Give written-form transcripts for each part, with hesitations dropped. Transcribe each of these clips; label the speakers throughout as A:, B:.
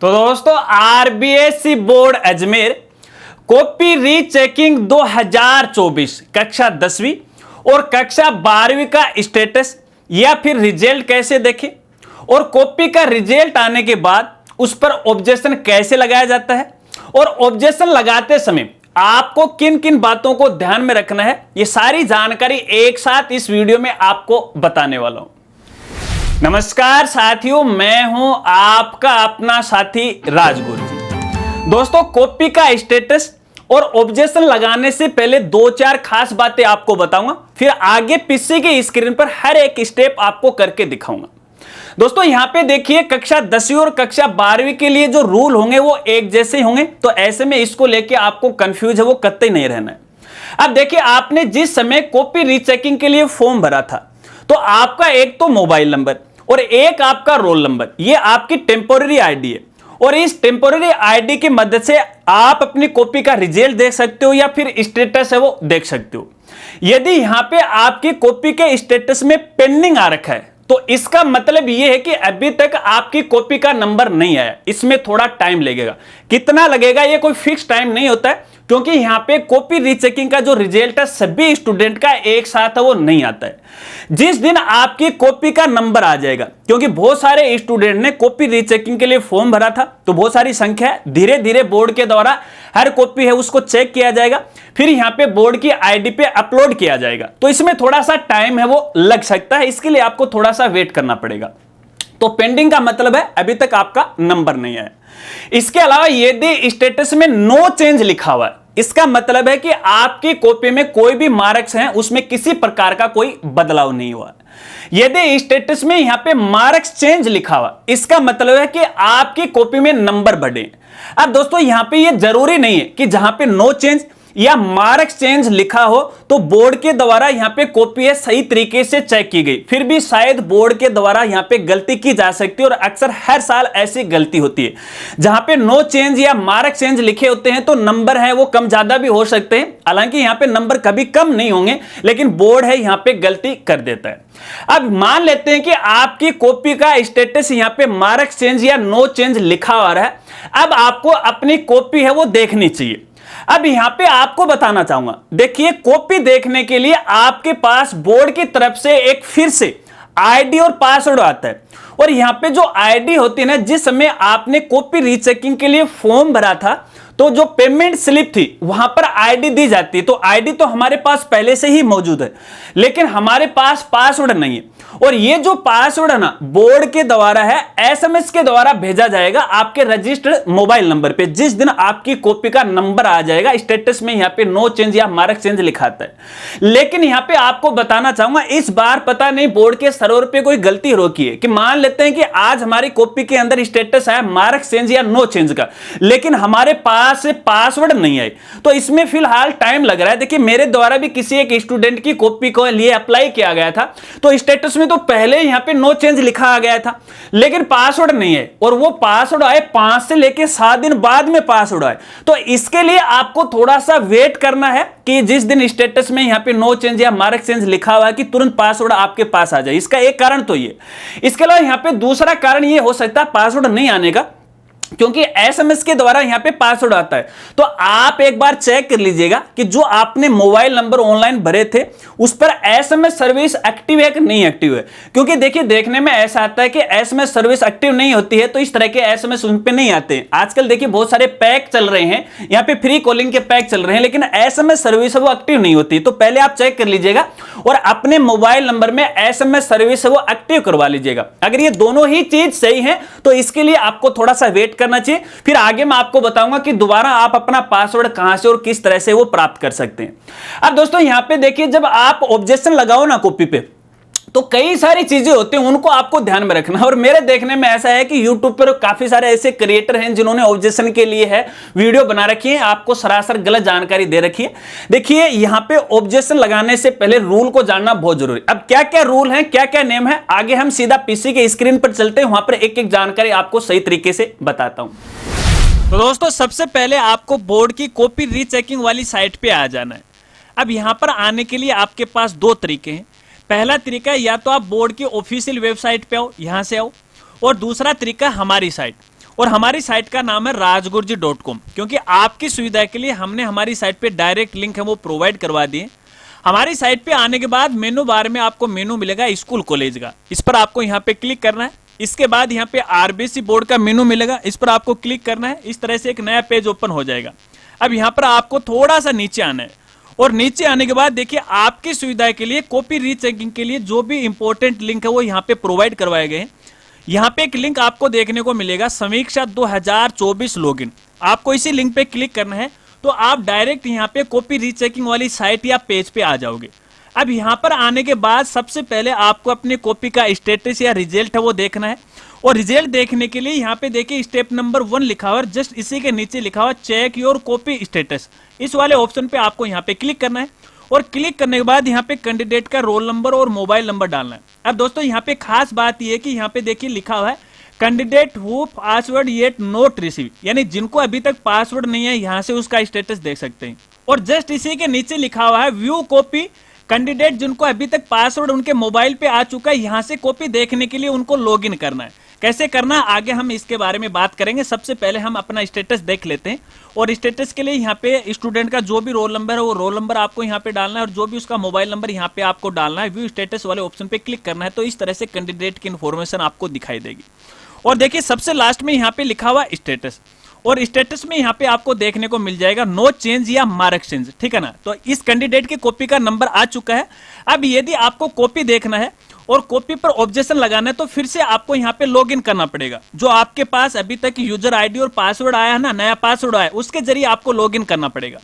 A: तो दोस्तों RBSC board Ajmer copy rechecking 2024 कक्षा 10वीं और कक्षा 12वीं का स्टेटस या फिर रिजल्ट कैसे देखें और कॉपी का रिजल्ट आने के बाद उस पर ऑब्जेक्शन कैसे लगाया जाता है और ऑब्जेक्शन लगाते समय आपको किन किन बातों को ध्यान में रखना है, ये सारी जानकारी एक साथ इस वीडियो में आपको बताने वाला हूं। नमस्कार साथियों, मैं हूं आपका अपना साथी राजगुरु जी। दोस्तों, कॉपी का स्टेटस और ऑब्जेक्शन लगाने से पहले दो चार खास बातें आपको बताऊंगा, फिर आगे पीछे की स्क्रीन पर हर एक स्टेप आपको करके दिखाऊंगा। दोस्तों यहां पे देखिए, कक्षा 10वीं और कक्षा 12वीं के लिए जो रूल होंगे वो एक जैसे होंगे, तो ऐसे में इसको लेके आपको कंफ्यूज है वो कतई नहीं रहना है। अब देखिए, आपने जिस समय कॉपी रीचेकिंग के लिए फॉर्म भरा था तो आपका एक तो मोबाइल नंबर और एक आपका रोल नंबर, ये आपकी टेम्पोररी आईडी है और इस टेम्पोररी आईडी की मदद से आप अपनी कॉपी का रिजल्ट देख सकते हो या फिर स्टेटस है वो देख सकते हो। यदि यहां पे आपकी कॉपी के स्टेटस में पेंडिंग आ रखा है तो इसका मतलब यह है कि अभी तक आपकी कॉपी का नंबर नहीं आया, इसमें थोड़ा टाइम लगेगा। कितना लगेगा ये कोई फिक्स टाइम नहीं होता है, क्योंकि यहां पे कॉपी रीचेकिंग का जो रिजल्ट है सभी स्टूडेंट का एक साथ है वो नहीं आता है। जिस दिन आपकी कॉपी का नंबर आ जाएगा, क्योंकि बहुत सारे स्टूडेंट ने कॉपी रीचेकिंग के लिए फॉर्म भरा था तो बहुत सारी संख्या है, धीरे धीरे बोर्ड के द्वारा हर कॉपी है उसको चेक किया जाएगा, फिर यहां पे बोर्ड की आईडी पे अपलोड किया जाएगा, तो इसमें थोड़ा सा टाइम है वो लग सकता है, इसके लिए आपको थोड़ा सा वेट करना पड़ेगा। तो पेंडिंग का मतलब है अभी तक आपका नंबर नहीं आया। इसके अलावा यदि स्टेटस में नो चेंज लिखा हुआ है, इसका मतलब है कि आपकी कॉपी में कोई भी मार्क्स हैं उसमें किसी प्रकार का कोई बदलाव नहीं हुआ। यदि स्टेटस में यहां पे मार्क्स चेंज लिखा हुआ, इसका मतलब है कि आपकी कॉपी में नंबर बढ़े। अब दोस्तों यहां पे ये जरूरी नहीं है कि जहां पे नो चेंज या मार्क्स चेंज लिखा हो तो बोर्ड के द्वारा यहां पे कॉपी है सही तरीके से चेक की गई, फिर भी शायद बोर्ड के द्वारा यहां पे गलती की जा सकती है और अक्सर हर साल ऐसी गलती होती है। जहां पे नो चेंज या मार्क्स चेंज लिखे होते हैं तो नंबर है वो कम ज्यादा भी हो सकते हैं, हालांकि यहां पे नंबर कभी कम नहीं होंगे, लेकिन बोर्ड है यहां पे गलती कर देता है। अब मान लेते हैं कि आपकी कॉपी का स्टेटस यहां पे मार्क्स चेंज या नो चेंज लिखा हुआ है, अब आपको अपनी कॉपी है वो देखनी चाहिए। अब यहां पे आपको बताना चाहूंगा, देखिए कॉपी देखने के लिए आपके पास बोर्ड की तरफ से एक फिर से आईडी और पासवर्ड आता है, और यहां पे जो आईडी होती है ना, जिस समय आपने कॉपी रीचेकिंग के लिए फॉर्म भरा था तो जो पेमेंट स्लिप थी वहां पर आईडी दी जाती है, तो आईडी तो हमारे पास पहले से ही मौजूद है, लेकिन हमारे पास पासवर्ड नहीं है, और ये जो पासवर्ड है ना बोर्ड के द्वारा है, एसएमएस के द्वारा भेजा जाएगा आपके रजिस्टर्ड मोबाइल नंबर पे। जिस दिन आपकी कॉपी का नंबर आ जाएगा, स्टेटस में यहां पे नो चेंज या मार्क चेंज लिखाता है, लेकिन यहां पे आपको बताना चाहूंगा, इस बार पता नहीं बोर्ड के सर्वर पे कोई गलती रोकी है कि मान लेते हैं कि आज हमारी कॉपी के अंदर स्टेटस है मार्क चेंज या नो चेंज का, लेकिन हमारे पास से पासवर्ड नहीं आए, तो इसमें फिलहाल टाइम लग रहा है। देखिए मेरे द्वारा भी किसी एक स्टूडेंट की कॉपी को लिए अप्लाई किया गया था, तो स्टेटस में तो पहले यहां पे नो चेंज लिखा आ गया था, लेकिन पासवर्ड नहीं है, और वो पासवर्ड आए 5 से लेके 7 दिन बाद में पासवर्ड आए। तो इसके लिए आपको थोड़ा सा वेट करना है कि जिस दिन स्टेटस में यहां पे नो चेंज या मार्क चेंज लिखा हुआ है कि तुरंत पासवर्ड आपके पास आ जाए। इसका एक कारण तो ये, इसके अलावा यहां पे दूसरा कारण ये हो सकता है पासवर्ड नहीं आने का, क्योंकि एसएमएस के द्वारा यहां पे पासवर्ड आता है। तो आप एक बार चेक कर लीजिएगा कि जो आपने मोबाइल नंबर ऑनलाइन भरे थे उस पर एसएमएस सर्विस एक्टिव है कि नहीं एक्टिव है, क्योंकि देखिए देखने में ऐसा आता है कि एसएमएस सर्विस एक्टिव नहीं होती है तो इस तरह के एसएमएस उन पे नहीं आते। आजकल देखिए बहुत सारे पैक चल रहे हैं, यहां पे फ्री कॉलिंग के पैक चल रहे हैं, लेकिन एसएमएस सर्विस है वो एक्टिव नहीं होती। तो पहले आप चेक कर लीजिएगा और अपने मोबाइल नंबर में एसएमएस सर्विस है वो एक्टिव करवा लीजिएगा। अगर ये दोनों ही चीज सही है तो इसके लिए आपको थोड़ा सा वेट करना चाहिए, फिर आगे मैं आपको बताऊंगा कि दोबारा आप अपना पासवर्ड कहां से और किस तरह से वो प्राप्त कर सकते हैं। अब दोस्तों यहां पे देखिए, जब आप ऑब्जेक्शन लगाओ ना कॉपी पे तो कई सारी चीजें होती हैं, उनको आपको ध्यान में रखना। और मेरे देखने में ऐसा है कि YouTube पर काफी सारे ऐसे क्रिएटर हैं जिन्होंने ऑब्जेक्शन के लिए है वीडियो बना रखी है, आपको सरासर गलत जानकारी दे रखी है। देखिए यहां पे ऑब्जेक्शन लगाने से पहले रूल को जानना बहुत जरूरी। अब क्या क्या रूल है, क्या क्या नियम है, आगे हम सीधा पीसी के स्क्रीन पर चलते हैं, वहां पर एक एक जानकारी आपको सही तरीके से बताता हूं। तो दोस्तों सबसे पहले आपको बोर्ड की कॉपी रीचेकिंग वाली साइट पे आ जाना है। अब यहां पर आने के लिए आपके पास दो तरीके हैं। पहला तरीका है या तो आप बोर्ड की ऑफिशियल वेबसाइट पे आओ, यहां से आओ, और दूसरा तरीका हमारी साइट और हमारी साइट का नाम है rajgurji.com, क्योंकि आपकी सुविधा के लिए हमने हमारी साइट पे डायरेक्ट लिंक है वो प्रोवाइड करवा दिए। हमारी साइट पे आने के बाद मेनू बार में आपको मेनू मिलेगा स्कूल कॉलेज का, इस पर आपको यहाँ पे क्लिक करना है। इसके बाद यहाँ पे आरबीसी बोर्ड का मेनू मिलेगा, इस पर आपको क्लिक करना है। इस तरह से एक नया पेज ओपन हो जाएगा। अब यहाँ पर आपको थोड़ा सा नीचे आना है और नीचे आने के बाद देखिए आपकी सुविधा के लिए कॉपी रीचेकिंग के लिए जो भी इंपॉर्टेंट लिंक है वो यहाँ पे प्रोवाइड करवाए गए हैं। यहाँ पे एक लिंक आपको देखने को मिलेगा समीक्षा 2024 लॉगिन, आपको इसी लिंक पे क्लिक करना है तो आप डायरेक्ट यहाँ पे कॉपी रीचेकिंग वाली साइट या पेज पे आ जाओगे। अब यहाँ पर आने के बाद सबसे पहले आपको अपने कॉपी का स्टेटस या रिजल्ट है वो देखना है। और रिजल्ट देखने के लिए यहाँ पे देखिए स्टेप नंबर 1 लिखा हुआ है, जस्ट इसी के नीचे लिखा हुआ चेक योर कॉपी स्टेटस, इस वाले ऑप्शन पे आपको यहाँ पे क्लिक करना है। और क्लिक करने के बाद यहाँ पे कैंडिडेट का रोल नंबर और मोबाइल नंबर डालना है। अब दोस्तों यहाँ पे खास बात यह है कि यहाँ पे देखिए लिखा हुआ है candidate who password yet not receive, यानी जिनको अभी तक पासवर्ड नहीं है यहाँ से उसका स्टेटस देख सकते हैं। और जस्ट इसी के नीचे लिखा हुआ है व्यू कॉपी, कैंडिडेट जिनको अभी तक पासवर्ड उनके मोबाइल पे आ चुका है, यहाँ से कॉपी देखने के लिए उनको लॉगिन करना है। कैसे करना आगे हम इसके बारे में बात करेंगे। सबसे पहले हम अपना स्टेटस देख लेते हैं। और स्टेटस के लिए यहाँ पे स्टूडेंट का जो भी रोल नंबर है वो रोल नंबर आपको यहाँ पे डालना है और जो भी उसका मोबाइल नंबर यहाँ पे आपको डालना है। व्यू स्टेटस वाले ऑप्शन पे क्लिक करना है तो इस तरह से कैंडिडेट की इन्फॉर्मेशन आपको दिखाई देगी। और देखिए सबसे लास्ट में यहाँ पे लिखा हुआ स्टेटस, और स्टेटस में यहाँ पे आपको देखने को मिल जाएगा नो चेंज या मार्क चेंज, ठीक है ना। तो इस कैंडिडेट की कॉपी का नंबर आ चुका है। अब यदि आपको कॉपी देखना है और कॉपी पर ऑब्जेक्शन लगाना है तो फिर से आपको यहाँ पे लॉगिन करना पड़ेगा। जो आपके पास अभी तक यूजर आईडी और पासवर्ड आया है ना, नया पासवर्ड आया, उसके जरिए आपको लॉगिन करना पड़ेगा।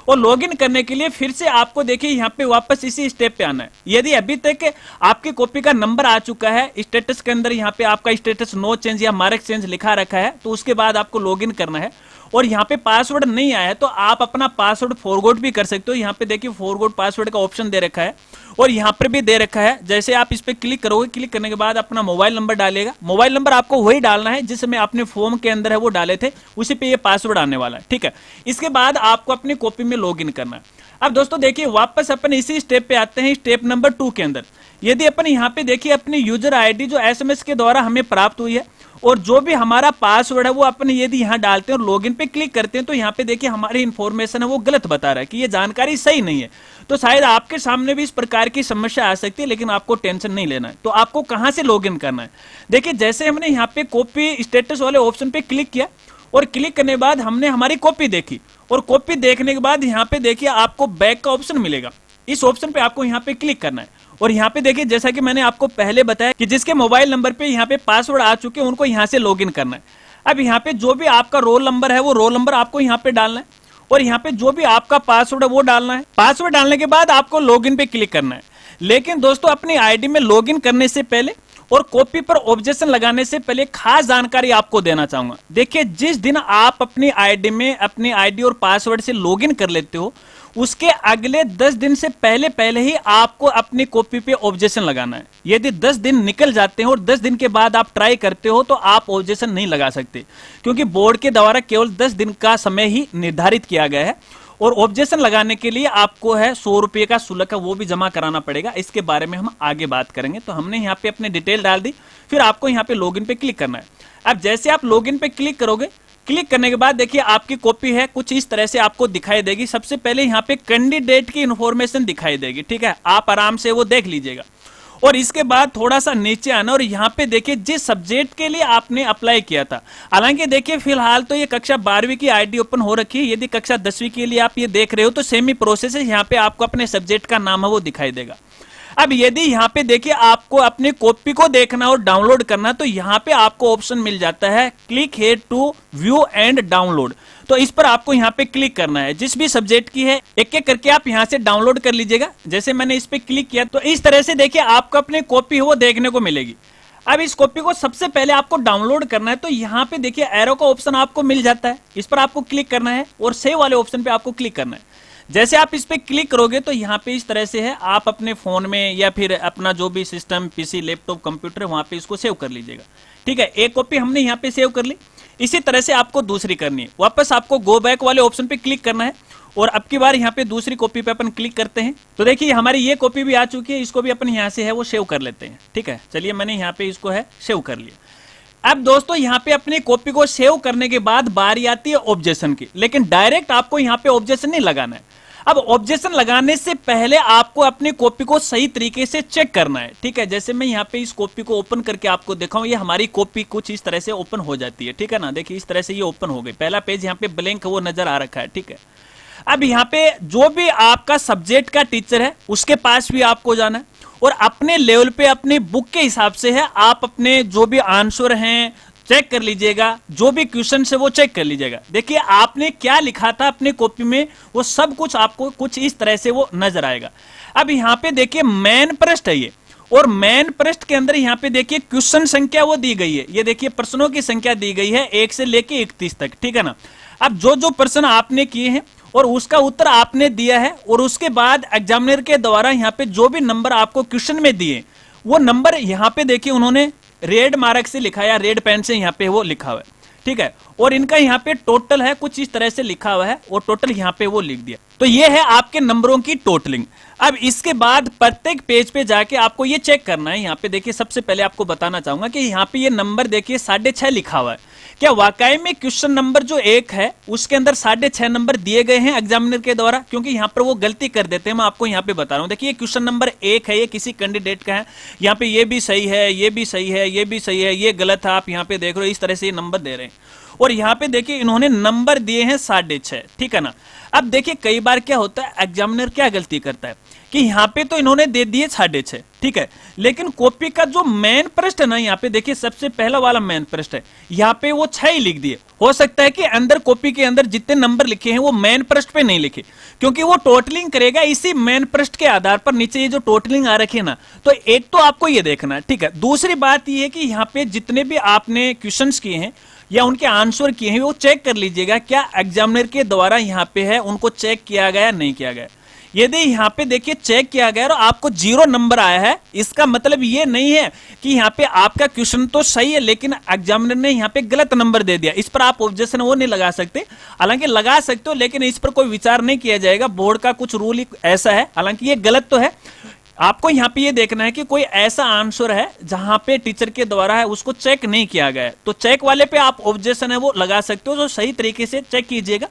A: और लॉगिन करने के लिए फिर से आपको देखिए यहाँ पे वापस इसी स्टेप पे आना है। यदि अभी तक आपकी कॉपी का नंबर आ चुका है, स्टेटस के अंदर यहाँ पे आपका स्टेटस नो चेंज या मार्क चेंज लिखा रखा है, तो उसके बाद आपको लॉगिन करना है। और यहाँ पे पासवर्ड नहीं आया है तो आप अपना पासवर्ड फॉरगॉट भी कर सकते हो। यहाँ पे देखिए फॉरगॉट पासवर्ड का ऑप्शन दे रखा है और यहाँ पर भी दे रखा है। जैसे आप इस पे क्लिक करोगे, क्लिक करने के बाद अपना मोबाइल नंबर डालेगा। मोबाइल नंबर आपको वही डालना है जिसमें आपने फॉर्म के अंदर है वो डाले थे, उसी पे ये पासवर्ड आने वाला है, ठीक है। इसके बाद आपको अपनी कॉपी में लॉगिन करना है। अब दोस्तों देखिए वापस अपन इसी स्टेप पे आते हैं, स्टेप नंबर 2 के अंदर। यदि अपन यहाँ पे देखिए अपनी यूजर आईडी जो एसएमएस के द्वारा हमें प्राप्त हुई है और जो भी हमारा पासवर्ड है वो अपन यदि यहाँ डालते हैं और लॉगिन पे क्लिक करते हैं तो यहाँ पे देखिए हमारी इंफॉर्मेशन है वो गलत बता रहा है कि ये जानकारी सही नहीं है। तो शायद आपके सामने भी इस प्रकार की समस्या आ सकती है, लेकिन आपको टेंशन नहीं लेना है। तो आपको कहाँ से लॉगिन करना है, देखिए जैसे हमने यहाँ पे कॉपी स्टेटस वाले ऑप्शन पे क्लिक किया और क्लिक करने के बाद हमने हमारी कॉपी देखी और कॉपी देखने के बाद यहाँ पे देखिए आपको बैक का ऑप्शन मिलेगा। इस ऑप्शन पे आपको यहाँ पे क्लिक करना है और यहाँ पे देखिए जैसा कि मैंने आपको पहले बताया कि जिसके मोबाइल नंबर पे यहाँ पे पासवर्ड आ चुके हैं उनको यहाँ से लॉगिन करना है। अब यहाँ पे जो भी आपका रोल नंबर है वो रोल नंबर आपको यहाँ पे डालना है और यहाँ पे जो भी आपका पासवर्ड है वो डालना है। पासवर्ड डालने के बाद आपको लॉगिन पे क्लिक करना है। लेकिन दोस्तों अपनी आईडी में लॉगिन करने से पहले और कॉपी पर ऑब्जेक्शन लगाने से पहले खास जानकारी आपको देना चाहूंगा। देखिए जिस दिन आप अपनी आईडी में अपनी आईडी और पासवर्ड से लॉगिन कर लेते हो उसके अगले 10 दिन से पहले ही आपको अपनी कॉपी पे ऑब्जेक्शन लगाना है। यदि 10 दिन निकल जाते हैं और 10 दिन के बाद आप ट्राई करते हो तो आप ऑब्जेक्शन नहीं लगा सकते, क्योंकि बोर्ड के द्वारा केवल 10 दिन का समय ही निर्धारित किया गया है। और ऑब्जेक्शन लगाने के लिए आपको है 100 रुपये का शुल्क है वो भी जमा कराना पड़ेगा। इसके बारे में हम आगे बात करेंगे। तो हमने यहाँ पे अपनी डिटेल डाल दी, फिर आपको यहाँ पे लॉगिन पे क्लिक करना है। अब जैसे आप लॉगिन पे क्लिक करोगे, क्लिक करने के बाद देखिए आपकी कॉपी है कुछ इस तरह से आपको दिखाई देगी। सबसे पहले यहाँ पे कैंडिडेट की इंफॉर्मेशन दिखाई देगी, ठीक है, आप आराम से वो देख लीजिएगा। और इसके बाद थोड़ा सा नीचे आना और यहाँ पे देखिए जिस सब्जेक्ट के लिए आपने अप्लाई किया था, हालांकि देखिए फिलहाल तो ये कक्षा 12वीं की आईडी ओपन हो रखी है। यदि कक्षा 10वीं के लिए आप ये देख रहे हो तो सेमी प्रोसेस है, यहाँ पे आपको अपने सब्जेक्ट का नाम है वो दिखाई देगा। अब यदि यहाँ पे देखिए आपको अपनी कॉपी को देखना और डाउनलोड करना तो यहाँ पे आपको ऑप्शन मिल जाता है click here to view and download. तो इस पर आपको यहाँ पे क्लिक करना है। जिस भी सब्जेक्ट की है एक एक करके आप यहाँ से डाउनलोड कर लीजिएगा। जैसे मैंने इस पे क्लिक किया तो इस तरह से देखिए आपको अपनी कॉपी वो देखने को मिलेगी। अब इस कॉपी को सबसे पहले आपको डाउनलोड करना है तो यहाँ पे देखिए एरो का ऑप्शन आपको मिल जाता है, इस पर आपको क्लिक करना है और सेव वाले ऑप्शन पे आपको क्लिक करना है। जैसे आप इस पे क्लिक करोगे तो यहाँ पे इस तरह से है, आप अपने फोन में या फिर अपना जो भी सिस्टम पीसी लैपटॉप कंप्यूटर वहां पे इसको सेव कर लीजिएगा, ठीक है। एक कॉपी हमने यहाँ पे सेव कर ली, इसी तरह से आपको दूसरी करनी है। वापस आपको गो बैक वाले ऑप्शन पे क्लिक करना है और अब की बार यहाँ पे दूसरी कॉपी पे अपन क्लिक करते हैं तो देखिए हमारी ये कॉपी भी आ चुकी है, इसको भी अपन यहाँ से है वो सेव कर लेते हैं, ठीक है। चलिए मैंने यहाँ पे इसको है सेव कर लिया। अब दोस्तों यहाँ पे अपनी कॉपी को सेव करने के बाद बारी आती है ऑब्जेक्शन की, लेकिन डायरेक्ट आपको यहाँ पे ऑब्जेक्शन नहीं लगाना है। अब ऑब्जेक्शन लगाने से पहले आपको अपनी कॉपी को सही तरीके से चेक करना है, ठीक है। जैसे मैं यहाँ पे इस कॉपी को ओपन करके आपको दिखाऊं, ये हमारी कॉपी कुछ इस तरह से ओपन हो जाती है, ठीक है ना। देखिए इस तरह से ये ओपन हो गई, पहला पेज यहाँ पे ब्लैंक वो नजर आ रखा है, ठीक है। अब यहाँ पे जो भी आपका सब्जेक्ट का टीचर है उसके पास भी आपको जाना है और अपने लेवल पे अपनी बुक के हिसाब से है आप अपने जो भी आंसर हैं चेक कर लीजिएगा, जो भी क्वेश्चन है वो चेक कर लीजिएगा। देखिए आपने क्या लिखा था अपने कॉपी में वो सब कुछ आपको कुछ इस तरह से वो नजर आएगा। अब यहाँ पे देखिए मेन पृष्ठ है ये, और मेन पृष्ठ के अंदर यहाँ पे देखिए क्वेश्चन संख्या वो दी गई है, ये देखिए प्रश्नों की संख्या दी गई है 1 से लेके 31 तक, ठीक है ना। अब जो जो प्रश्न आपने किए हैं और उसका उत्तर आपने दिया है और उसके बाद एग्जामिनर के द्वारा यहाँ पे जो भी नंबर आपको क्वेश्चन में दिए वो नंबर यहाँ पे देखिए उन्होंने रेड मार्क से लिखा है, रेड पेन से यहाँ पे वो लिखा हुआ है, ठीक है। और इनका यहाँ पे टोटल है कुछ इस तरह से लिखा हुआ है और टोटल यहाँ पे वो लिख दिया। तो ये है आपके नंबरों की टोटलिंग। अब इसके बाद प्रत्येक पेज पे जाके आपको ये चेक करना है। यहाँ पे देखिए सबसे पहले आपको बताना चाहूंगा कि यहाँ पे ये नंबर देखिए 6.5 लिखा हुआ है। क्या वाकई में क्वेश्चन नंबर जो 1 है उसके अंदर 6.5 नंबर दिए गए हैं एग्जामिनर के द्वारा? क्योंकि यहाँ पर वो गलती कर देते हैं, मैं आपको यहाँ पे बता रहा हूँ। देखिए क्वेश्चन नंबर 1 है, ये किसी कैंडिडेट का है, यहाँ पे ये भी सही है, ये भी सही है, ये भी सही है, ये गलत है, आप यहाँ पे देख रहे हो इस तरह से ये नंबर दे रहे हैं। और यहाँ पे देखिए इन्होंने नंबर दिए हैं 6.5, ठीक है ना। अब देखिए कई बार क्या होता है, एग्जामिनर क्या गलती करता है कि यहाँ पे तो इन्होंने दे दिए 6.5, ठीक है, लेकिन कॉपी का जो मेन पृष्ठ है ना, यहाँ पे देखिए सबसे पहला वाला मेन पृष्ठ है, यहाँ पे वो 6 ही लिख दिए। हो सकता है कि अंदर कॉपी के अंदर जितने नंबर लिखे हैं वो मेन पृष्ठ पे नहीं लिखे, क्योंकि वो टोटलिंग करेगा इसी मेन पृष्ठ के आधार पर। नीचे ये जो टोटलिंग आ रखी है ना, तो एक तो आपको ये देखना है, ठीक है। दूसरी बात ये है कि यहाँ पे जितने भी आपने क्वेश्चन किए हैं या उनके आंसर किए हैं वो चेक कर लीजिएगा क्या एग्जामिनर के द्वारा यहाँ पे है उनको चेक किया गया नहीं किया गया। यदि यहाँ पे देखिए चेक किया गया और आपको 0 नंबर आया है, इसका मतलब ये नहीं है कि यहाँ पे आपका क्वेश्चन तो सही है लेकिन एग्जामिनर ने यहाँ पे गलत नंबर दे दिया। इस पर आप ऑब्जेक्शन वो नहीं लगा सकते, हालांकि लगा सकते हो लेकिन इस पर कोई विचार नहीं किया जाएगा। बोर्ड का कुछ रूल ही ऐसा है, हालांकि ये गलत तो है। आपको यहाँ पे ये देखना है कि कोई ऐसा आंसर है जहां पे टीचर के द्वारा है उसको चेक नहीं किया गया है, तो चेक वाले पे आप ऑब्जेक्शन है वो लगा सकते हो। तो सही तरीके से चेक कीजिएगा।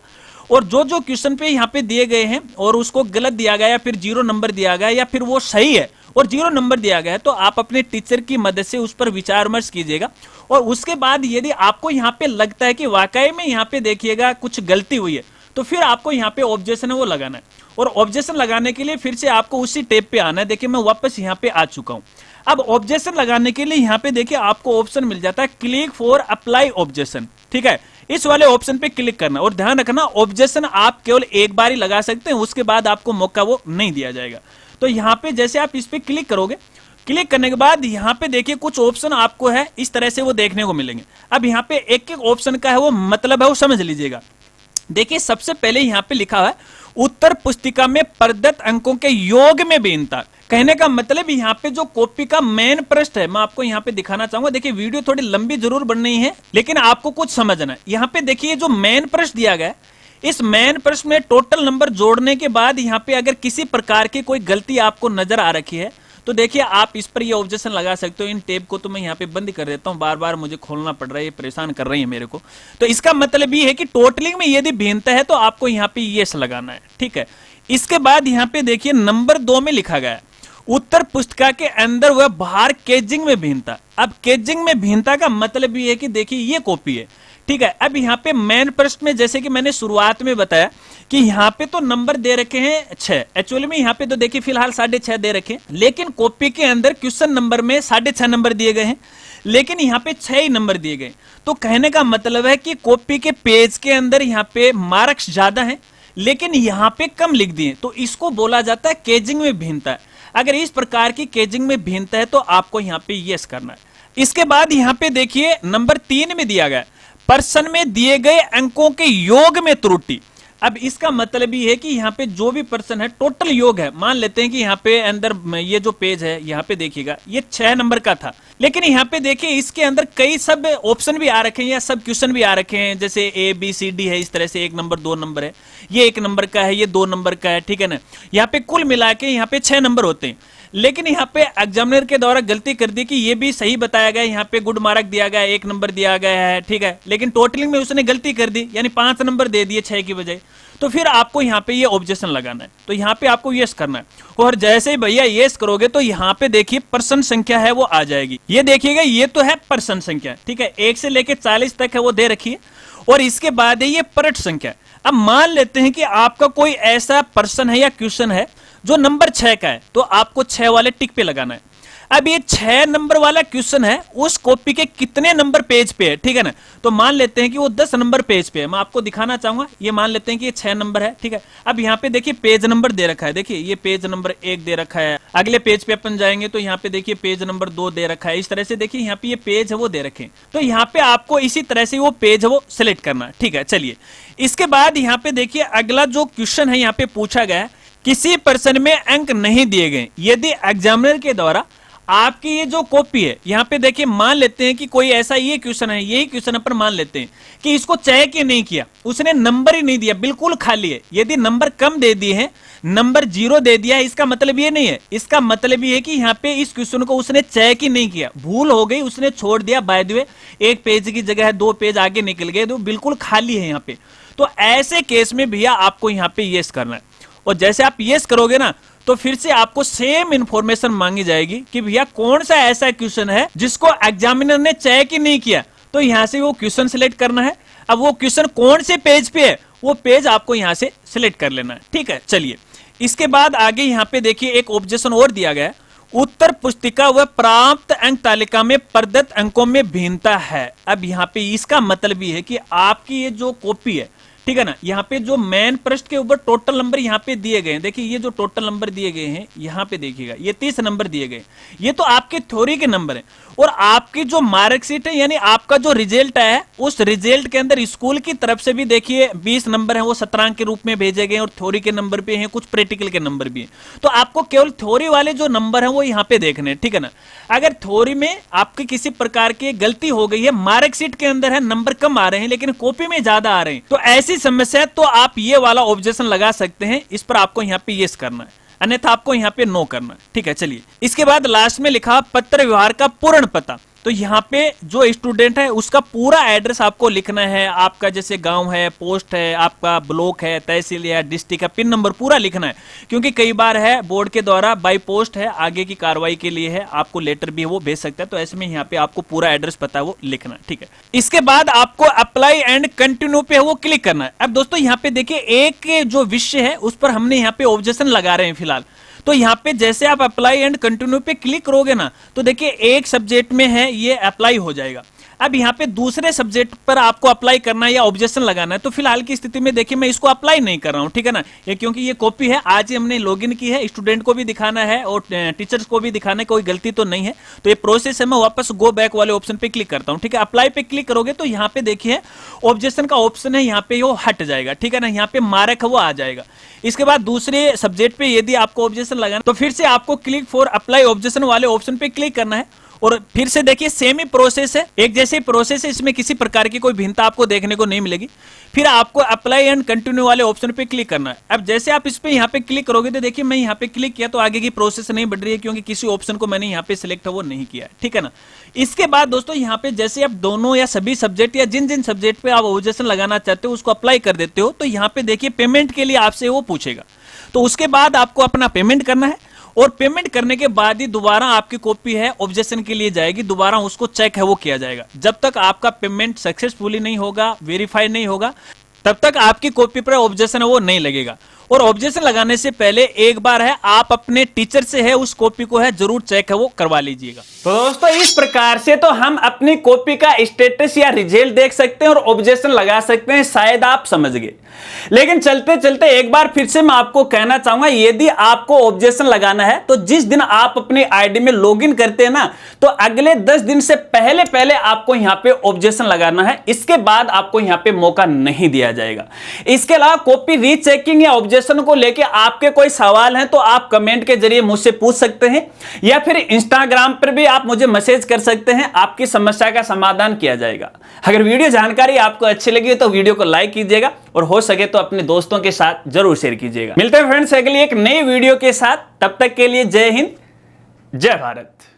A: और जो जो क्वेश्चन पे यहाँ पे दिए गए हैं और उसको गलत दिया गया या फिर 0 नंबर दिया गया या फिर वो सही है और 0 नंबर दिया गया है, तो आप अपने टीचर की मदद से उस पर विचार विमर्श कीजिएगा। और उसके बाद यदि आपको यहाँ पे लगता है कि वाकई में यहाँ पे देखिएगा कुछ गलती हुई है, तो फिर आपको यहाँ पे ऑब्जेक्शन है वो लगाना है। और ऑब्जेक्शन लगाने के लिए फिर से आपको उसी टेप पे आना है। देखिए मैं वापस यहाँ पे आ चुका हूँ। अब ऑब्जेक्शन लगाने के लिए यहाँ पे देखिए आपको ऑप्शन मिल जाता है क्लिक फॉर अप्लाई ऑब्जेक्शन, ठीक है। इस वाले ऑप्शन पे क्लिक करना और ध्यान रखना ऑब्जेक्शन आप केवल एक बार ही लगा सकते हैं, उसके बाद आपको मौका वो नहीं दिया जाएगा। तो यहाँ पे जैसे आप इस पे क्लिक करोगे, क्लिक करने के बाद यहाँ पे देखिए कुछ ऑप्शन आपको है इस तरह से वो देखने को मिलेंगे। अब यहाँ पे एक एक ऑप्शन का है वो मतलब है वो समझ लीजिएगा। देखिए सबसे पहले यहाँ पे लिखा है उत्तर पुस्तिका में प्रदत्त अंकों के योग में भिन्नता। कहने का मतलब यहाँ पे जो कॉपी का मेन पृष्ठ है मैं आपको यहाँ पे दिखाना चाहूंगा। देखिए वीडियो थोड़ी लंबी जरूर बन रही है लेकिन आपको कुछ समझना है। यहाँ पे देखिए जो मेन पृष्ठ दिया गया है, इस मेन पृष्ठ में टोटल नंबर जोड़ने के बाद यहाँ पे अगर किसी प्रकार की कोई गलती आपको नजर आ रखी है तो देखिए आप इस पर ये ऑब्जेक्शन लगा सकते हो। इन टेप को तो मैं यहाँ पे बंद कर देता हूँ, बार बार मुझे खोलना पड़ रहा है, ये परेशान कर रही है मेरे को। तो इसका मतलब ये है कि टोटलिंग में यदि भिन्नता है तो आपको यहाँ पे यस लगाना है, ठीक है। इसके बाद यहाँ पे देखिए नंबर 2 में लिखा गया है उत्तर पुस्तिका के अंदर व बाहर केजिंग में भिन्नता। अब केजिंग में भिन्नता का मतलब ये है कि देखिए ये कॉपी है, ठीक है। अब यहाँ पे मेन पृष्ठ में जैसे कि मैंने शुरुआत में बताया कि यहाँ पे तो नंबर दे रखे हैं 6, एक्चुअली में यहाँ पे तो देखिए फिलहाल 6.5 दे रखे हैं, लेकिन कॉपी के अंदर क्वेश्चन नंबर में 6.5 नंबर दिए गए हैं, लेकिन यहाँ पे 6 ही नंबर दिए गए। तो कहने का मतलब है कि कॉपी के पेज के अंदर यहाँ पे मार्क्स ज्यादा हैं लेकिन यहाँ पे कम लिख दिए, तो इसको बोला जाता है केजिंग में भिन्नता है। अगर इस प्रकार की केजिंग में भिन्नता है तो आपको यहाँ पे यस करना है। इसके बाद यहाँ पे देखिए नंबर 3 में दिया गया प्रश्न में दिए गए अंकों के योग में त्रुटि। अब इसका मतलब ये है कि यहाँ पे जो भी प्रश्न है टोटल योग है, मान लेते हैं कि यहाँ पे अंदर ये जो पेज है यहाँ पे देखिएगा ये 6 नंबर का था, लेकिन यहाँ पे देखिए इसके अंदर कई सब ऑप्शन भी आ रखे हैं या सब क्वेश्चन भी आ रखे हैं, जैसे ABCD है, इस तरह से 1 नंबर 2 नंबर है, ये 1 नंबर का है, ये 2 नंबर का है, ठीक है ना। यहाँ पे कुल मिला के यहाँ पे 6 नंबर होते हैं, लेकिन यहाँ पे एग्जामिनर के द्वारा गलती कर दी कि ये भी सही बताया गया, यहाँ पे गुड मार्क दिया गया, 1 नंबर दिया गया है, ठीक है, लेकिन टोटलिंग में उसने गलती कर दी, यानी 5 नंबर दे दिए 6 की बजाय। तो फिर आपको यहाँ पे ये ऑब्जेक्शन लगाना है, तो यहाँ पे आपको यस करना है, और जैसे ही भैया यस करोगे तो यहाँ पे देखिए पर्सन संख्या है वो आ जाएगी। ये देखिएगा, ये तो है पर्सन संख्या, ठीक है, 1 से लेके 40 तक है वो दे रखी है, और इसके बाद है ये पर्ट संख्या। अब मान लेते हैं कि आपका कोई ऐसा पर्सन है या क्वेश्चन है जो नंबर 6 का है, तो आपको 6 वाले टिक पे लगाना है। अब ये 6 नंबर वाला क्वेश्चन है उस कॉपी के कितने नंबर पेज पे है, ठीक है ना, तो मान लेते हैं कि वो 10 नंबर पेज पे है। मैं आपको दिखाना चाहूंगा, ये मान लेते हैं कि ये 6 नंबर है, ठीक है। अब यहाँ पे देखिए पेज नंबर दे रखा है, देखिए ये पेज नंबर 1 दे रखा है, अगले पेज पे अपन जाएंगे तो यहाँ पे देखिए पेज नंबर 2 दे रखा है, इस तरह से देखिए यहाँ पे ये पेज है वो दे रखे हैं। तो यहाँ पे आपको इसी तरह से वो पेज है वो सिलेक्ट करना है, ठीक है। चलिए, इसके बाद यहाँ पे देखिए अगला जो क्वेश्चन है यहाँ पे पूछा गया है, किसी पर्सन में अंक नहीं दिए गए। यदि एग्जामिनर के द्वारा आपकी ये जो कॉपी है, यहाँ पे देखिए मान लेते हैं कि कोई ऐसा ये क्वेश्चन है, यही क्वेश्चन अपन मान लेते हैं कि इसको चेक ही नहीं किया, उसने नंबर ही नहीं दिया, बिल्कुल खाली है। यदि नंबर कम दे दिए हैं, नंबर 0 दे दिया है, इसका मतलब ये नहीं है, इसका मतलब ये है कि यहाँ पे इस क्वेश्चन को उसने चेक ही नहीं किया, भूल हो गई, उसने छोड़ दिया, बाय द वे 1 पेज की जगह है 2 पेज आगे निकल गए, तो बिल्कुल खाली है यहाँ पे। तो ऐसे केस में भैया आपको यहाँ पे यस करना है, और जैसे आप यस करोगे ना तो फिर से आपको सेम इंफॉर्मेशन मांगी जाएगी कि भैया कौन सा ऐसा क्वेश्चन है जिसको एग्जामिनर ने चेक ही नहीं किया, तो यहां से वो क्वेश्चन सिलेक्ट करना है। अब वो क्वेश्चन कौन से पेज पे है वो पेज आपको यहां से सिलेक्ट कर लेना है, ठीक है। चलिए, इसके बाद आगे यहाँ पे देखिए एक ऑब्जेक्शन और दिया गया है, उत्तर पुस्तिका व प्राप्त अंक तालिका में प्रदत्त अंकों में भिन्नता है। अब यहाँ पे इसका मतलब ये है कि आपकी ये जो कॉपी है, ठीक है ना, यहाँ पे जो मेन पृष्ठ के ऊपर टोटल नंबर यहाँ पे दिए गए हैं, देखिए ये जो टोटल नंबर दिए गए हैं यहाँ पे देखिएगा, ये 30 नंबर दिए गए, ये तो आपके थ्योरी के नंबर हैं, और आपकी जो मार्कशीट है यानी आपका जो रिजल्ट है, उस रिजल्ट के अंदर स्कूल की तरफ से भी देखिए 20 नंबर है वो 17 अंक के रूप में भेजे गए, और थ्योरी के नंबर भी हैं, कुछ प्रैक्टिकल के नंबर भी हैं। तो आपको केवल थ्योरी वाले जो नंबर है वो यहाँ पे देखने हैं, ठीक है ना। अगर थ्योरी में आपकी किसी प्रकार की गलती हो गई है, मार्कशीट के अंदर है नंबर कम आ रहे हैं लेकिन कॉपी में ज्यादा आ रहे हैं, तो ऐसी समस्या तो आप ये वाला ऑब्जेक्शन लगा सकते हैं, इस पर आपको यहाँ पे यस करना है, अन्यथा आपको यहाँ पे नो करना है, ठीक है। चलिए, इसके बाद लास्ट में लिखा पत्र व्यवहार का पूर्ण पता, तो यहाँ पे जो स्टूडेंट है उसका पूरा एड्रेस आपको लिखना है, आपका जैसे गांव है, पोस्ट है, आपका ब्लॉक है, तहसील है, डिस्ट्रिक्ट है, पिन नंबर पूरा लिखना है, क्योंकि कई बार है बोर्ड के द्वारा बाय पोस्ट है, आगे की कार्रवाई के लिए है, आपको लेटर भी वो भेज सकता है, तो ऐसे में यहाँ पे आपको पूरा एड्रेस पता है वो लिखना है, ठीक है। इसके बाद आपको अप्लाई एंड कंटिन्यू पे वो क्लिक करना है। अब दोस्तों यहाँ पे देखिए एक जो विषय है उस पर हमने यहाँ पे ऑब्जेक्शन लगा रहे हैं फिलहाल, तो यहाँ पे जैसे आप अप्लाई एंड कंटिन्यू पे क्लिक करोगे ना तो देखिए एक सब्जेक्ट में है ये अप्लाई हो जाएगा। अब यहाँ पे दूसरे सब्जेक्ट पर आपको अप्लाई करना है या ऑब्जेक्शन लगाना है, तो फिलहाल की स्थिति में देखिए मैं इसको अप्लाई नहीं कर रहा हूँ, ठीक है ना, ये क्योंकि ये कॉपी है, आज ही हमने लॉगिन की है, स्टूडेंट को भी दिखाना है और टीचर्स को भी दिखाना है, कोई गलती तो नहीं है, तो ये प्रोसेस है। मैं वापस गो बैक वाले ऑप्शन पे क्लिक करता हूँ, ठीक है। अप्लाई पे क्लिक करोगे तो यहाँ पे देखिए ऑब्जेक्शन का ऑप्शन है, यहाँ पे वो हट जाएगा, ठीक है ना, यहाँ पे मार्क है वो आ जाएगा। इसके बाद दूसरे सब्जेक्ट पे यदि आपको ऑब्जेक्शन लगाना तो फिर से आपको क्लिक फॉर अप्लाई ऑब्जेक्शन वाले ऑप्शन पे क्लिक करना है, और फिर से देखिए सेम ही प्रोसेस है, एक जैसे प्रोसेस है, इसमें किसी प्रकार की कोई भिन्नता आपको देखने को नहीं मिलेगी। फिर आपको अप्लाई एंड कंटिन्यू वाले ऑप्शन पे क्लिक करना है। अब जैसे आप इस पे यहाँ पे क्लिक करोगे तो देखिए मैं यहाँ पे क्लिक किया तो आगे की प्रोसेस नहीं बढ़ रही है, क्योंकि किसी ऑप्शन को मैंने यहाँ पे सिलेक्ट है वो नहीं किया है, ठीक है ना। इसके बाद दोस्तों यहाँ पे जैसे आप दोनों या सभी सब्जेक्ट या जिन जिन सब्जेक्ट पे आप ऑब्जेक्शन लगाना चाहते हो उसको अप्लाई कर देते हो, तो यहाँ पे देखिए पेमेंट के लिए आपसे वो पूछेगा, तो उसके बाद आपको अपना पेमेंट करना है, और पेमेंट करने के बाद ही दोबारा आपकी कॉपी है ऑब्जेक्शन के लिए जाएगी, दोबारा उसको चेक है वो किया जाएगा। जब तक आपका पेमेंट सक्सेसफुली नहीं होगा, वेरीफाई नहीं होगा, तब तक आपकी कॉपी पर ऑब्जेक्शन है वो नहीं लगेगा। और ऑब्जेक्शन लगाने से पहले एक बार है आप अपने टीचर से है उस कॉपी को है जरूर चेक है वो करवा लीजिएगा। तो दोस्तों इस प्रकार से तो हम अपनी कॉपी का स्टेटस या रिजल्ट देख सकते हैं और ऑब्जेक्शन लगा सकते हैं, शायद आप समझ गए। लेकिन चलते चलते एक बार फिर से मैं आपको कहना चाहूंगा, यदि आपको ऑब्जेक्शन लगाना है तो जिस दिन आप अपनी आईडी में लॉगिन करते हैं ना, तो अगले 10 दिन से पहले पहले आपको यहां पे ऑब्जेक्शन लगाना है, इसके बाद आपको यहां पे मौका नहीं दिया जाएगा। इसके अलावा कॉपी रीचेकिंग या ऑब्जेक्शन को लेके आपके कोई सवाल हैं तो आप कमेंट के जरिए मुझसे पूछ सकते हैं, या फिर इंस्टाग्राम पर भी आप मुझे मैसेज कर सकते हैं, आपकी समस्या का समाधान किया जाएगा। अगर वीडियो जानकारी आपको अच्छी लगी तो वीडियो को लाइक कीजिएगा और हो सके तो अपने दोस्तों के साथ जरूर शेयर कीजिएगा। मिलते हैं फ्रेंड्स अगली एक नई वीडियो के साथ, तब तक के लिए जय हिंद, जय भारत।